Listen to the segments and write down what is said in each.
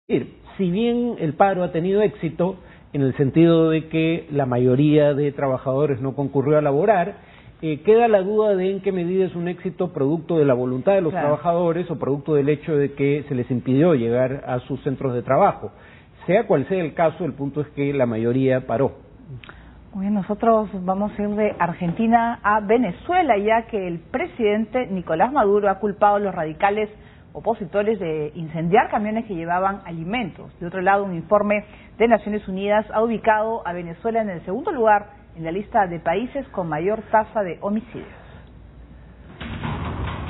Si bien el paro ha tenido éxito, en el sentido de que la mayoría de trabajadores no concurrió a laborar, queda la duda de en qué medida es un éxito producto de la voluntad de los trabajadores o producto del hecho de que se les impidió llegar a sus centros de trabajo. Sea cual sea el caso, el punto es que la mayoría paró. Muy bien, nosotros vamos a ir de Argentina a Venezuela, ya que el presidente Nicolás Maduro ha culpado a los radicales opositores de incendiar camiones que llevaban alimentos. De otro lado, un informe de Naciones Unidas ha ubicado a Venezuela en el segundo lugar en la lista de países con mayor tasa de homicidios.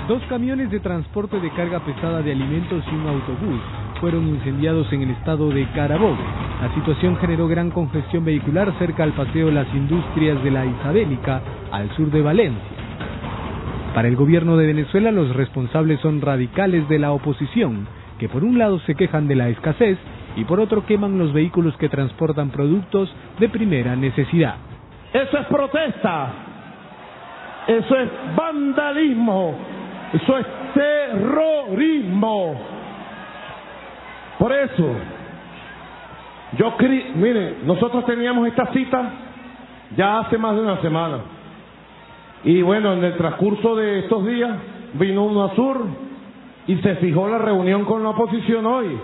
2 camiones de transporte de carga pesada de alimentos y un autobús fueron incendiados en el estado de Carabobo. La situación generó gran congestión vehicular cerca al Paseo Las Industrias de la Isabélica, al sur de Valencia. Para el gobierno de Venezuela, los responsables son radicales de la oposición, que por un lado se quejan de la escasez y por otro queman los vehículos que transportan productos de primera necesidad. Eso es protesta, eso es vandalismo, eso es terrorismo. Por eso, mire, nosotros teníamos esta cita ya hace más de una semana. Y bueno, en el transcurso de estos días vino UNASUR y se fijó la reunión con la oposición hoy.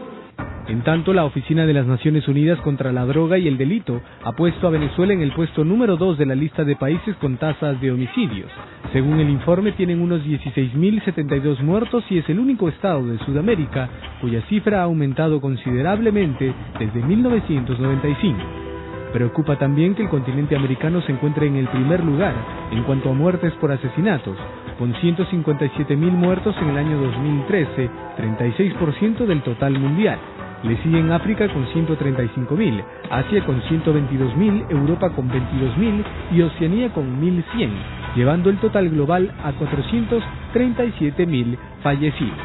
En tanto, la Oficina de las Naciones Unidas contra la Droga y el Delito ha puesto a Venezuela en el puesto número 2 de la lista de países con tasas de homicidios. Según el informe, tienen unos 16.072 muertos y es el único estado de Sudamérica cuya cifra ha aumentado considerablemente desde 1995. Preocupa también que el continente americano se encuentre en el primer lugar en cuanto a muertes por asesinatos, con 157.000 muertos en el año 2013, 36% del total mundial. Le siguen África con 135.000, Asia con 122.000, Europa con 22.000 y Oceanía con 1.100, llevando el total global a 437.000 fallecidos.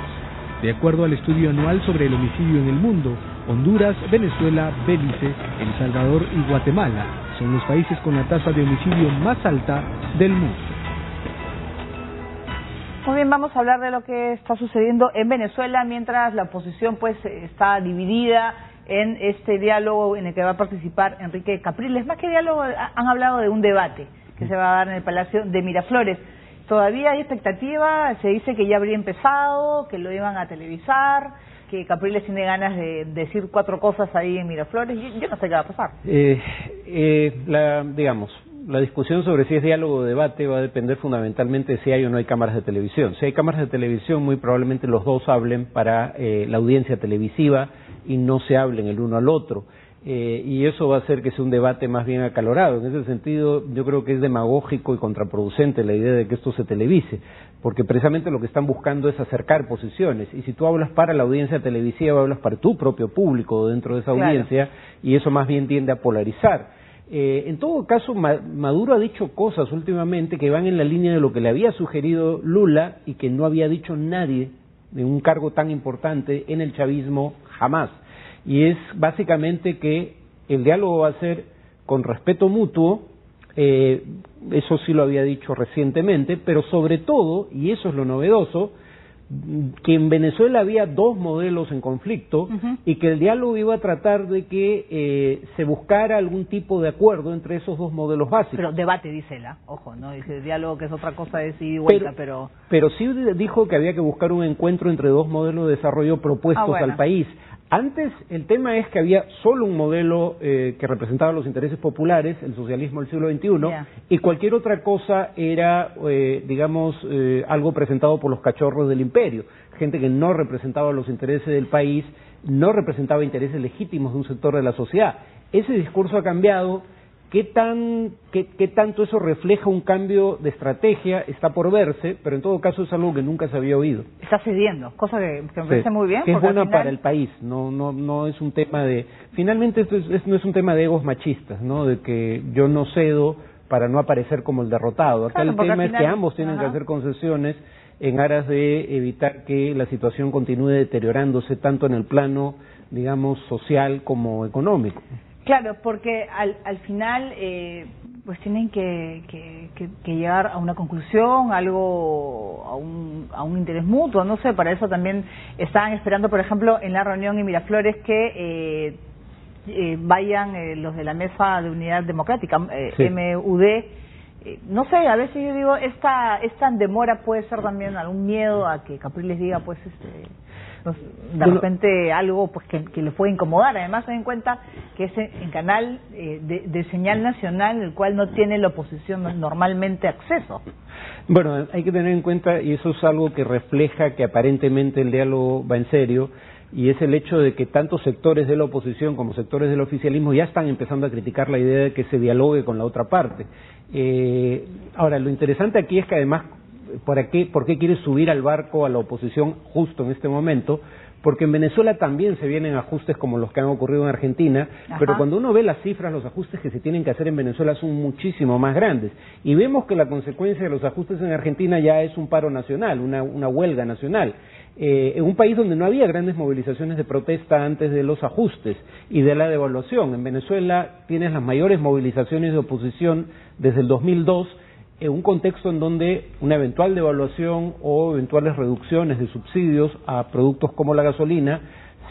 De acuerdo al estudio anual sobre el homicidio en el mundo, Honduras, Venezuela, Belice, El Salvador y Guatemala son los países con la tasa de homicidio más alta del mundo. Muy bien, vamos a hablar de lo que está sucediendo en Venezuela mientras la oposición pues está dividida en este diálogo en el que va a participar Enrique Capriles. Más que diálogo, han hablado de un debate que se va a dar en el Palacio de Miraflores. Todavía hay expectativa, se dice que ya habría empezado, que lo iban a televisar, que Capriles tiene ganas de decir 4 cosas ahí en Miraflores. Yo no sé qué va a pasar. La discusión sobre si es diálogo o debate va a depender fundamentalmente de si hay o no hay cámaras de televisión. Si hay cámaras de televisión, muy probablemente los dos hablen para la audiencia televisiva y no se hablen el uno al otro. Y eso va a hacer que sea un debate más bien acalorado. En ese sentido, yo creo que es demagógico y contraproducente la idea de que esto se televise, porque precisamente lo que están buscando es acercar posiciones. Y si tú hablas para la audiencia televisiva, hablas para tu propio público dentro de esa audiencia, y eso más bien tiende a polarizar. En todo caso, Maduro ha dicho cosas últimamente que van en la línea de lo que le había sugerido Lula y que no había dicho nadie de un cargo tan importante en el chavismo jamás. Y es básicamente que el diálogo va a ser con respeto mutuo, eso sí lo había dicho recientemente, pero sobre todo, y eso es lo novedoso, que en Venezuela había 2 modelos en conflicto y que el diálogo iba a tratar de que se buscara algún tipo de acuerdo entre esos 2 modelos básicos. Pero debate, dice él, ojo, no dice diálogo, que es otra cosa de ida y vuelta, pero sí dijo que había que buscar un encuentro entre 2 modelos de desarrollo propuestos al país. Antes el tema es que había solo un modelo que representaba los intereses populares, el socialismo del siglo XXI, y cualquier otra cosa era, algo presentado por los cachorros del imperio, gente que no representaba los intereses del país, no representaba intereses legítimos de un sector de la sociedad. Ese discurso ha cambiado. ¿Qué tanto eso refleja un cambio de estrategia? Está por verse, pero en todo caso es algo que nunca se había oído. Está cediendo, cosa que me parece muy bien. Que es buena para el país, no es un tema de... Finalmente esto no es un tema de egos machistas, ¿no? De que yo no cedo para no aparecer como el derrotado. Acá el tema es que ambos tienen que hacer concesiones en aras de evitar que la situación continúe deteriorándose tanto en el plano, social como económico. Claro, porque al final pues tienen que llegar a una conclusión, algo, a un interés mutuo, no sé, para eso también estaban esperando, por ejemplo, en la reunión en Miraflores que vayan los de la Mesa de Unidad Democrática, sí. MUD. No sé, a veces yo digo, esta demora puede ser también algún miedo a que Capriles diga, pues, de repente algo pues que le puede incomodar. Además, ten en cuenta que es en canal de señal nacional, el cual no tiene la oposición normalmente acceso. Bueno, hay que tener en cuenta, y eso es algo que refleja que aparentemente el diálogo va en serio, y es el hecho de que tantos sectores de la oposición como sectores del oficialismo ya están empezando a criticar la idea de que se dialogue con la otra parte. Ahora, lo interesante aquí es que además, ¿por qué quiere subir al barco a la oposición justo en este momento? Porque en Venezuela también se vienen ajustes como los que han ocurrido en Argentina, Ajá. Pero cuando uno ve las cifras, los ajustes que se tienen que hacer en Venezuela son muchísimo más grandes. Y vemos que la consecuencia de los ajustes en Argentina ya es un paro nacional, una huelga nacional. En un país donde no había grandes movilizaciones de protesta antes de los ajustes y de la devaluación. En Venezuela tienes las mayores movilizaciones de oposición desde el 2002, en un contexto en donde una eventual devaluación o eventuales reducciones de subsidios a productos como la gasolina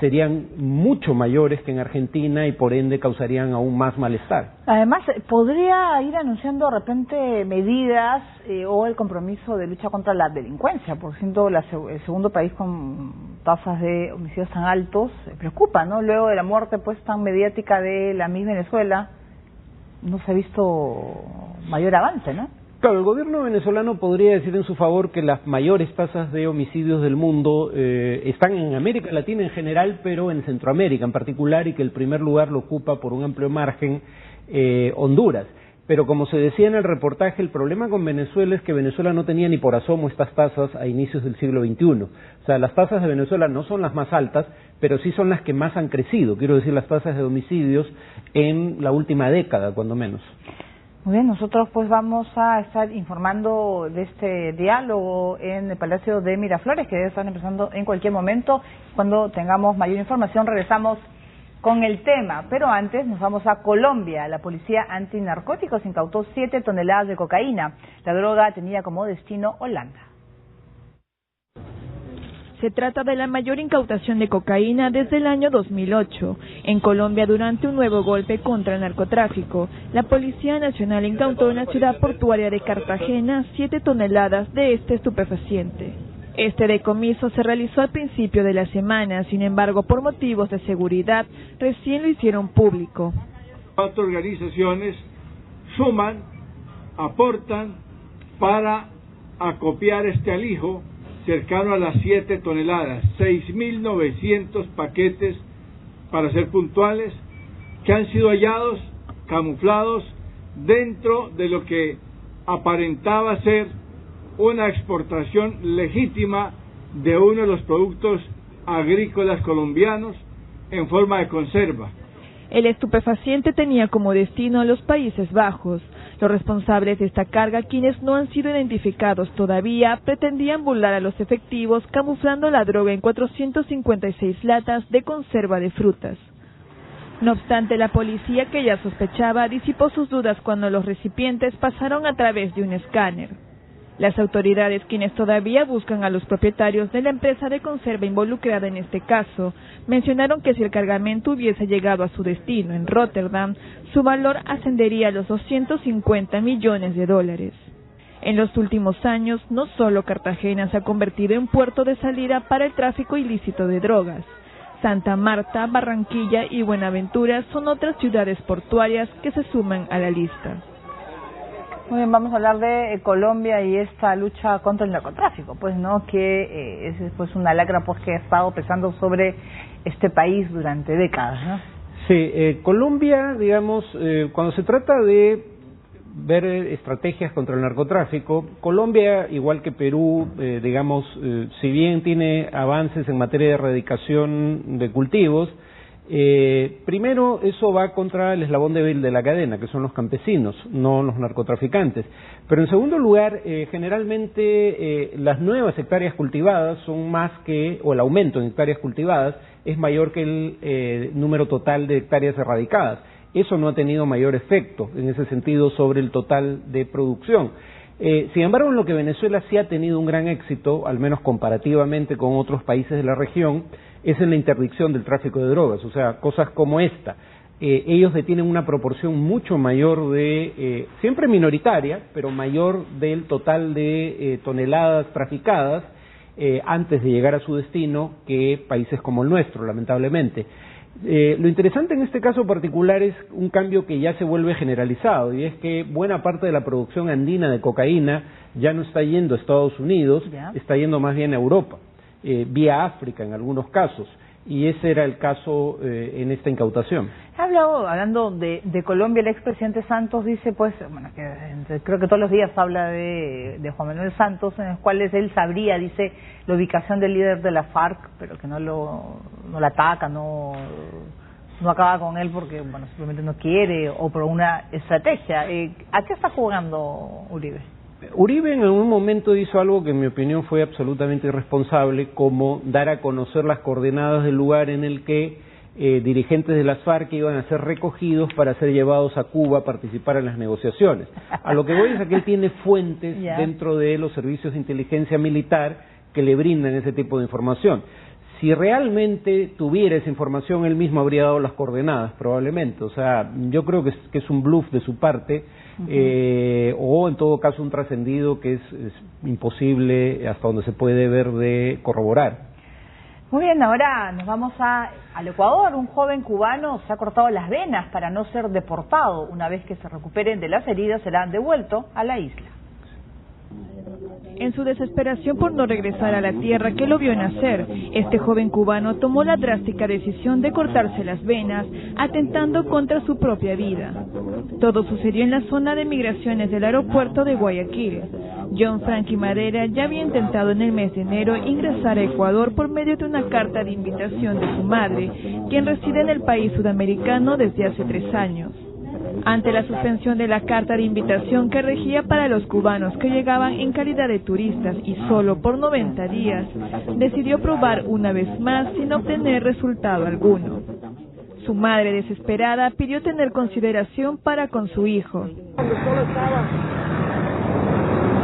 serían mucho mayores que en Argentina y por ende causarían aún más malestar. Además, podría ir anunciando de repente medidas o el compromiso de lucha contra la delincuencia, por siendo el segundo país con tasas de homicidios tan altos, preocupa, ¿no? Luego de la muerte pues tan mediática de la Miss Venezuela, no se ha visto mayor avance, ¿no? Claro, el gobierno venezolano podría decir en su favor que las mayores tasas de homicidios del mundo están en América Latina en general, pero en Centroamérica en particular, y que el primer lugar lo ocupa por un amplio margen Honduras. Pero como se decía en el reportaje, el problema con Venezuela es que Venezuela no tenía ni por asomo estas tasas a inicios del siglo XXI. O sea, las tasas de Venezuela no son las más altas, pero sí son las que más han crecido, quiero decir las tasas de homicidios en la última década, cuando menos. Muy bien, nosotros pues vamos a estar informando de este diálogo en el Palacio de Miraflores, que debe estar empezando en cualquier momento. Cuando tengamos mayor información regresamos con el tema, pero antes nos vamos a Colombia. La policía antinarcóticos incautó 7 toneladas de cocaína. La droga tenía como destino Holanda. Se trata de la mayor incautación de cocaína desde el año 2008. En Colombia, durante un nuevo golpe contra el narcotráfico, la Policía Nacional incautó en la ciudad portuaria de Cartagena 7 toneladas de este estupefaciente. Este decomiso se realizó al principio de la semana, sin embargo, por motivos de seguridad, recién lo hicieron público. 4 organizaciones suman, aportan para acopiar este alijo cercano a las 7 toneladas, 6.900 paquetes, para ser puntuales, que han sido hallados, camuflados, dentro de lo que aparentaba ser una exportación legítima de uno de los productos agrícolas colombianos en forma de conserva. El estupefaciente tenía como destino a los Países Bajos. Los responsables de esta carga, quienes no han sido identificados todavía, pretendían burlar a los efectivos camuflando la droga en 456 latas de conserva de frutas. No obstante, la policía, que ya sospechaba, disipó sus dudas cuando los recipientes pasaron a través de un escáner. Las autoridades, quienes todavía buscan a los propietarios de la empresa de conserva involucrada en este caso, mencionaron que si el cargamento hubiese llegado a su destino en Rotterdam, su valor ascendería a los 250 millones de dólares. En los últimos años, no solo Cartagena se ha convertido en puerto de salida para el tráfico ilícito de drogas. Santa Marta, Barranquilla y Buenaventura son otras ciudades portuarias que se suman a la lista. Muy bien, vamos a hablar de Colombia y esta lucha contra el narcotráfico, pues no, que es pues una lacra pues que ha estado pesando sobre este país durante décadas, ¿no? Sí, Colombia, digamos, cuando se trata de ver estrategias contra el narcotráfico, Colombia, igual que Perú, digamos, si bien tiene avances en materia de erradicación de cultivos, primero eso va contra el eslabón débil de la cadena, que son los campesinos, no los narcotraficantes. Pero en segundo lugar, generalmente las nuevas hectáreas cultivadas son más que, o el aumento en hectáreas cultivadas es mayor que el número total de hectáreas erradicadas. eso no ha tenido mayor efecto en ese sentido sobre el total de producción. Sin embargo, en lo que Venezuela sí ha tenido un gran éxito, al menos comparativamente con otros países de la región, es en la interdicción del tráfico de drogas, o sea, cosas como esta. Ellos detienen una proporción mucho mayor siempre minoritaria, pero mayor del total de toneladas traficadas antes de llegar a su destino que países como el nuestro, lamentablemente. Lo interesante en este caso particular es un cambio que ya se vuelve generalizado, y es que buena parte de la producción andina de cocaína ya no está yendo a Estados Unidos, está yendo más bien a Europa, vía África en algunos casos, y ese era el caso en esta incautación. Hablando de Colombia, el expresidente Santos dice, pues, bueno, que creo que todos los días habla de Juan Manuel Santos, en los cuales él sabría, dice, la ubicación del líder de la FARC, pero que no la ataca, no acaba con él porque, bueno, simplemente no quiere, o por una estrategia. ¿A qué está jugando Uribe? Uribe en algún momento hizo algo que en mi opinión fue absolutamente irresponsable, como dar a conocer las coordenadas del lugar en el que dirigentes de las FARC iban a ser recogidos para ser llevados a Cuba a participar en las negociaciones. A lo que voy es que él tiene fuentes dentro de los servicios de inteligencia militar que le brindan ese tipo de información. Si realmente tuviera esa información, él mismo habría dado las coordenadas, probablemente. O sea, yo creo que es un bluff de su parte, o en todo caso un trascendido que es imposible, hasta donde se puede ver, de corroborar. Muy bien, ahora nos vamos al Ecuador. Un joven cubano se ha cortado las venas para no ser deportado. Una vez que se recuperen de las heridas, será devuelto a la isla. En su desesperación por no regresar a la tierra que lo vio nacer, este joven cubano tomó la drástica decisión de cortarse las venas, atentando contra su propia vida. Todo sucedió en la zona de migraciones del aeropuerto de Guayaquil. John Frankie Madera ya había intentado en el mes de enero ingresar a Ecuador por medio de una carta de invitación de su madre, quien reside en el país sudamericano desde hace 3 años. Ante la suspensión de la carta de invitación que regía para los cubanos que llegaban en calidad de turistas y solo por 90 días, decidió probar una vez más sin obtener resultado alguno. Su madre, desesperada, pidió tener consideración para con su hijo. Cuando solo estaba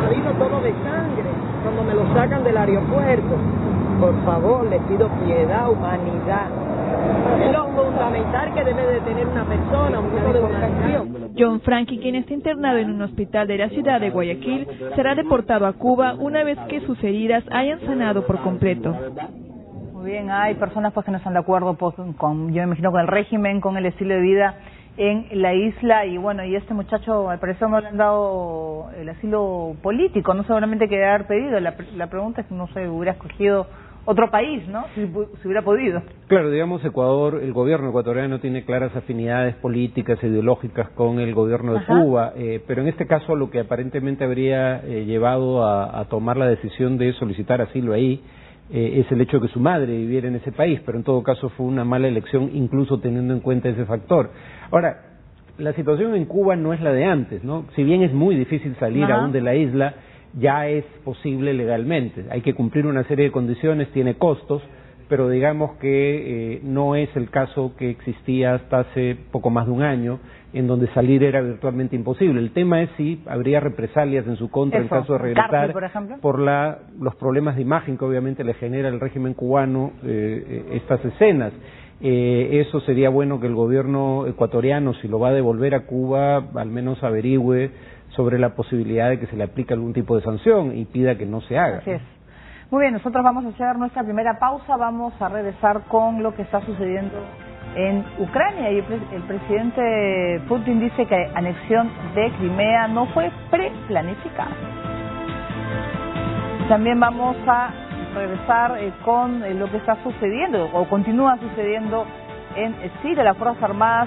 salido todo de sangre, cuando me lo sacan del aeropuerto, por favor, les pido piedad, humanidad. Es lo fundamental que debe de tener una persona, un tipo de humanidad. John Frankie, quien está internado en un hospital de la ciudad de Guayaquil, será deportado a Cuba una vez que sus heridas hayan sanado por completo. Muy bien, hay personas pues que no están de acuerdo pues, yo me imagino con el régimen, con el estilo de vida en la isla, y bueno, y este muchacho al parecer no le han dado el asilo político, no seguramente que haber pedido. La pregunta es que no se hubiera escogido otro país, ¿no? Si hubiera podido. Claro, digamos, el gobierno ecuatoriano tiene claras afinidades políticas e ideológicas con el gobierno de Cuba, pero en este caso lo que aparentemente habría llevado a tomar la decisión de solicitar asilo ahí es el hecho de que su madre viviera en ese país, pero en todo caso fue una mala elección, incluso teniendo en cuenta ese factor. Ahora, la situación en Cuba no es la de antes, ¿no? Si bien es muy difícil salir aún de la isla, ya es posible legalmente. Hay que cumplir una serie de condiciones, tiene costos, pero digamos que no es el caso que existía hasta hace poco más de un año, en donde salir era virtualmente imposible. El tema es si habría represalias en su contra en caso de regresar, cárcel, por ejemplo, por los problemas de imagen que obviamente le genera el régimen cubano estas escenas. Eso sería bueno que el gobierno ecuatoriano, si lo va a devolver a Cuba, al menos averigüe sobre la posibilidad de que se le aplique algún tipo de sanción y pida que no se haga. Así es. Muy bien, nosotros vamos a hacer nuestra primera pausa, vamos a regresar con lo que está sucediendo en Ucrania, y el presidente Putin dice que la anexión de Crimea no fue preplanificada. También vamos a regresar con lo que está sucediendo o continúa sucediendo en Siria. Las Fuerzas Armadas